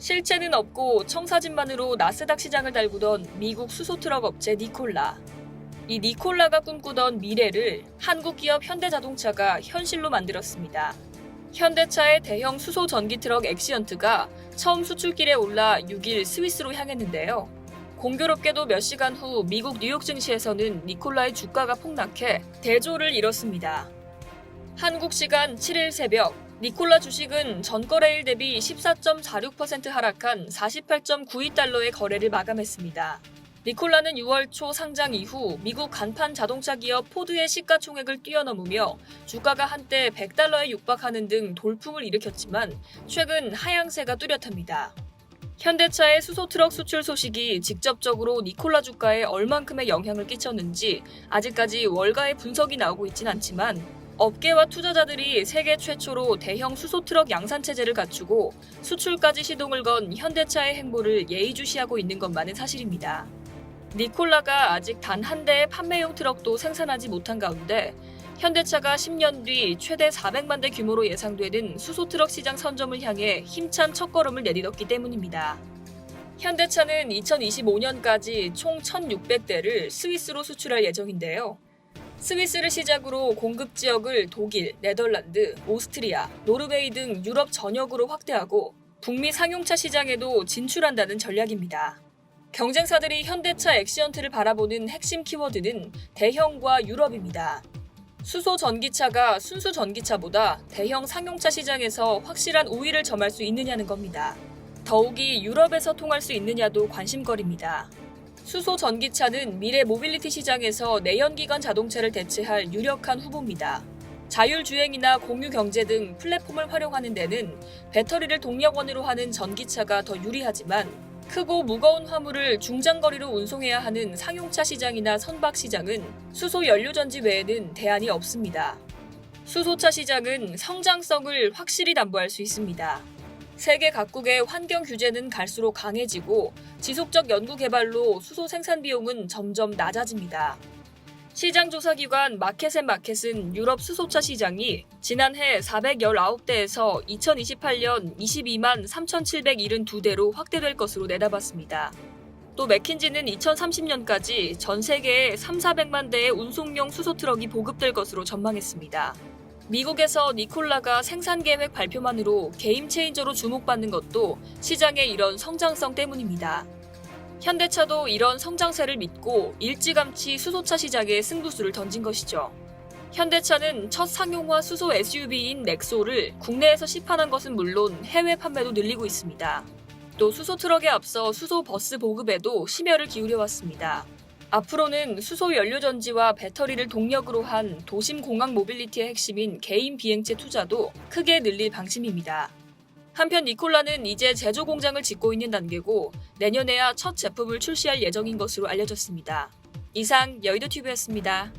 실체는 없고 청사진만으로 나스닥 시장을 달구던 미국 수소트럭 업체 니콜라. 이 니콜라가 꿈꾸던 미래를 한국 기업 현대자동차가 현실로 만들었습니다. 현대차의 대형 수소 전기 트럭 엑시언트가 처음 수출길에 올라 6일 스위스로 향했는데요. 공교롭게도 몇 시간 후 미국 뉴욕 증시에서는 니콜라의 주가가 폭락해 대조를 이뤘습니다. 한국 시간 7일 새벽 니콜라 주식은 전거래일 대비 14.46% 하락한 48.92달러의 거래를 마감했습니다. 니콜라는 6월 초 상장 이후 미국 간판 자동차 기업 포드의 시가총액을 뛰어넘으며 주가가 한때 100달러에 육박하는 등 돌풍을 일으켰지만 최근 하향세가 뚜렷합니다. 현대차의 수소트럭 수출 소식이 직접적으로 니콜라 주가에 얼만큼의 영향을 끼쳤는지 아직까지 월가의 분석이 나오고 있진 않지만 업계와 투자자들이 세계 최초로 대형 수소트럭 양산체제를 갖추고 수출까지 시동을 건 현대차의 행보를 예의주시하고 있는 것만은 사실입니다. 니콜라가 아직 단 한 대의 판매용 트럭도 생산하지 못한 가운데 현대차가 10년 뒤 최대 400만 대 규모로 예상되는 수소트럭 시장 선점을 향해 힘찬 첫걸음을 내딛었기 때문입니다. 현대차는 2025년까지 총 1,600대를 스위스로 수출할 예정인데요. 스위스를 시작으로 공급 지역을 독일, 네덜란드, 오스트리아, 노르웨이 등 유럽 전역으로 확대하고 북미 상용차 시장에도 진출한다는 전략입니다. 경쟁사들이 현대차 엑시언트를 바라보는 핵심 키워드는 대형과 유럽입니다. 수소 전기차가 순수 전기차보다 대형 상용차 시장에서 확실한 우위를 점할 수 있느냐는 겁니다. 더욱이 유럽에서 통할 수 있느냐도 관심거리입니다. 수소 전기차는 미래 모빌리티 시장에서 내연기관 자동차를 대체할 유력한 후보입니다. 자율주행이나 공유경제 등 플랫폼을 활용하는 데는 배터리를 동력원으로 하는 전기차가 더 유리하지만 크고 무거운 화물을 중장거리로 운송해야 하는 상용차 시장이나 선박 시장은 수소 연료전지 외에는 대안이 없습니다. 수소차 시장은 성장성을 확실히 담보할 수 있습니다. 세계 각국의 환경 규제는 갈수록 강해지고 지속적 연구 개발로 수소 생산 비용은 점점 낮아집니다. 시장조사기관 마켓앤마켓은 유럽 수소차 시장이 지난해 419대에서 2028년 22만 3,772대로 확대될 것으로 내다봤습니다. 또 맥킨지는 2030년까지 전 세계에 3,400만 대의 운송용 수소트럭이 보급될 것으로 전망했습니다. 미국에서 니콜라가 생산 계획 발표만으로 게임 체인저로 주목받는 것도 시장의 이런 성장성 때문입니다. 현대차도 이런 성장세를 믿고 일찌감치 수소차 시장에 승부수를 던진 것이죠. 현대차는 첫 상용화 수소 SUV인 넥소를 국내에서 시판한 것은 물론 해외 판매도 늘리고 있습니다. 또 수소 트럭에 앞서 수소 버스 보급에도 심혈을 기울여왔습니다. 앞으로는 수소 연료전지와 배터리를 동력으로 한 도심 공항 모빌리티의 핵심인 개인 비행체 투자도 크게 늘릴 방침입니다. 한편 니콜라는 이제 제조 공장을 짓고 있는 단계고 내년에야 첫 제품을 출시할 예정인 것으로 알려졌습니다. 이상 여의도TV였습니다.